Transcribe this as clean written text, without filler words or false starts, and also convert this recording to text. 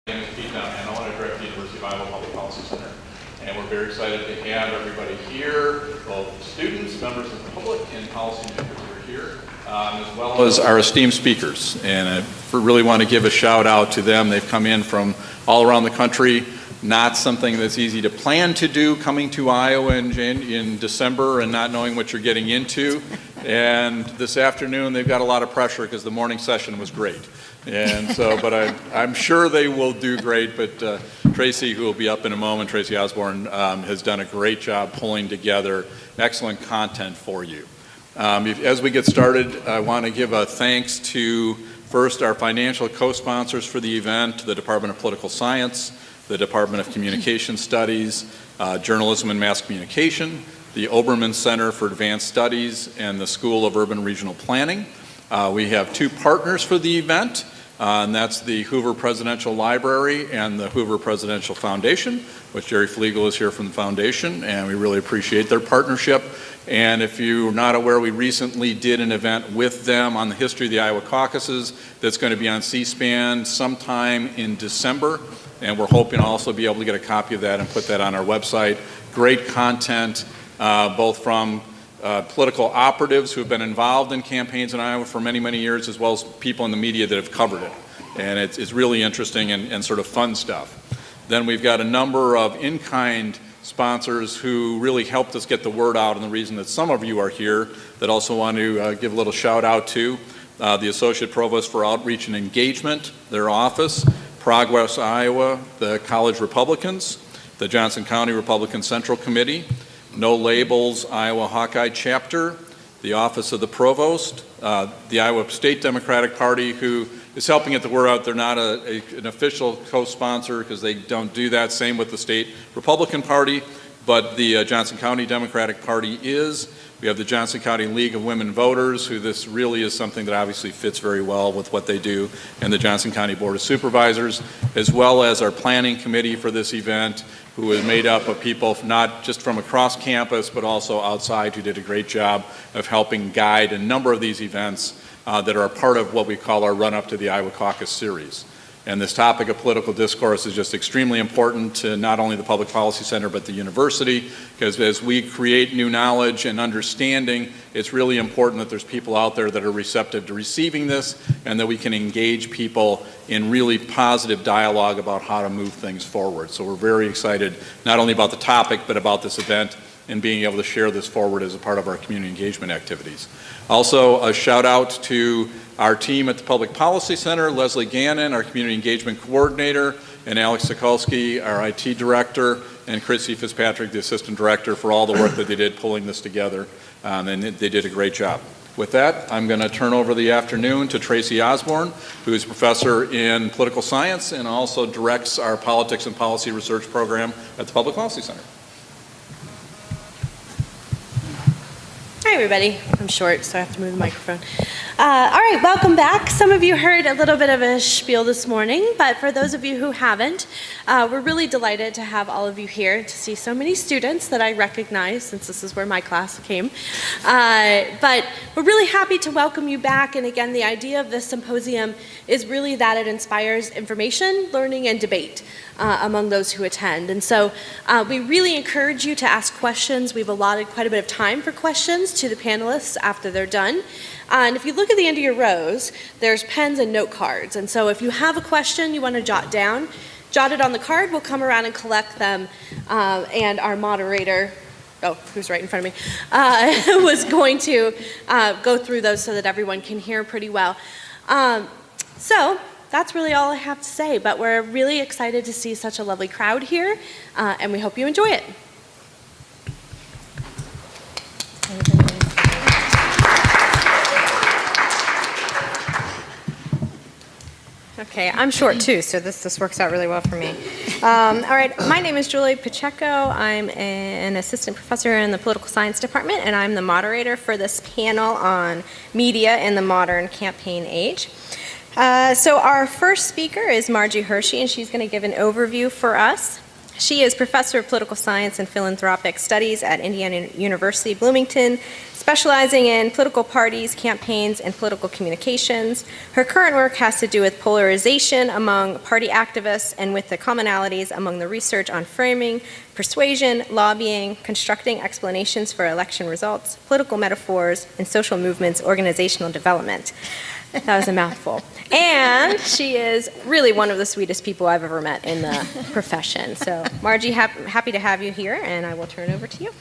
My name is Damiano, and I direct the University of Iowa Public Policy Center. And we're very excited to have everybody here, both students, members of the public, and policymakers who are here, as well as our esteemed speakers. And I really want to give a shout out to them. They've come in from all around the country. Not something that's easy to plan to do, coming to Iowa in December and not knowing what you're getting into. And this afternoon, they've got a lot of pressure because the morning session was great. And so, but I'm sure they will do great. But Tracy, who will be up in a moment, Tracy Osborne, has done a great job pulling together excellent content for you. As we get started, I want to give a thanks to, first, our financial co-sponsors for the event, the Department of Political Science, the Department of Communication Studies, Journalism and Mass Communication, the Obermann Center for Advanced Studies, and the School of Urban Regional Planning. We have two partners for the event, and that's the Hoover Presidential Library and the Hoover Presidential Foundation, which Jerry Flegel is here from the foundation, and we really appreciate their partnership. And if you're not aware, we recently did an event with them on the history of the Iowa caucuses that's going to be on C-SPAN sometime in December, and we're hoping to also be able to get a copy of that and put that on our website. Great content, both from political operatives who have been involved in campaigns in Iowa for many, many years, as well as people in the media that have covered it. And it's really interesting and sort of fun stuff. Then we've got a number of in-kind sponsors who really helped us get the word out, and the reason that some of you are here that also want to give a little shout out to the Associate Provost for Outreach and Engagement, their office, Progress Iowa, the College Republicans, the Johnson County Republican Central Committee, No Labels Iowa Hawkeye Chapter, the Office of the Provost, the Iowa State Democratic Party, who is helping get the word out. They're not an official co-sponsor because they don't do that. Same with the State Republican Party, but the Johnson County Democratic Party is. We have the Johnson County League of Women Voters, who this really is something that obviously fits very well with what they do, and the Johnson County Board of Supervisors, as well as our planning committee for this event, who is made up of people not just from across campus, but also outside, who did a great job of helping guide a number of these events that are a part of what we call our run-up to the Iowa Caucus series. And this topic of political discourse is just extremely important to not only the Public Policy Center, but the university, because as we create new knowledge and understanding, it's really important that there's people out there that are receptive to receiving this, and that we can engage people in really positive dialogue about how to move things forward. So we're very excited, not only about the topic, but about this event and being able to share this forward as a part of our community engagement activities. Also, a shout out to our team at the Public Policy Center, Leslie Gannon, our Community Engagement Coordinator, and Alex Sokolsky, our IT Director, and Chrissy Fitzpatrick, the Assistant Director, for all the work that they did pulling this together, and they did a great job. With that, I'm going to turn over the afternoon to Tracy Osborne, who is a professor in political science and also directs our politics and policy research program at the Public Policy Center. Hi everybody, I'm short so I have to move the microphone. All right, welcome back. Some of you heard a little bit of a spiel this morning, but for those of you who haven't, we're really delighted to have all of you here, to see so many students that I recognize, since this is where my class came. But we're really happy to welcome you back, and again, the idea of this symposium is really that it inspires information, learning, and debate among those who attend. And so we really encourage you to ask questions. We've allotted quite a bit of time for questions to the panelists after they're done. And if you look at the end of your rows, there's pens and note cards. And so if you have a question you want to jot down, jot it on the card. We'll come around and collect them. And our moderator, who's right in front of me, was going to go through those so that everyone can hear pretty well. So that's really all I have to say, but we're really excited to see such a lovely crowd here, and we hope you enjoy it. Okay, I'm short too, so this works out really well for me. All right, my name is Julie Pacheco. I'm an assistant professor in the political science department, and I'm the moderator for this panel on media in the modern campaign age. So our first speaker is Margie Hershey, and she's going to give an overview for us. She is Professor of Political Science and Philanthropic Studies at Indiana University, Bloomington, specializing in political parties, campaigns, and political communications. Her current work has to do with polarization among party activists and with the commonalities among the research on framing, persuasion, lobbying, constructing explanations for election results, political metaphors, and social movements organizational development. That was a mouthful. And she is really one of the sweetest people I've ever met in the profession. So, Margie, happy to have you here, and I will turn it over to you.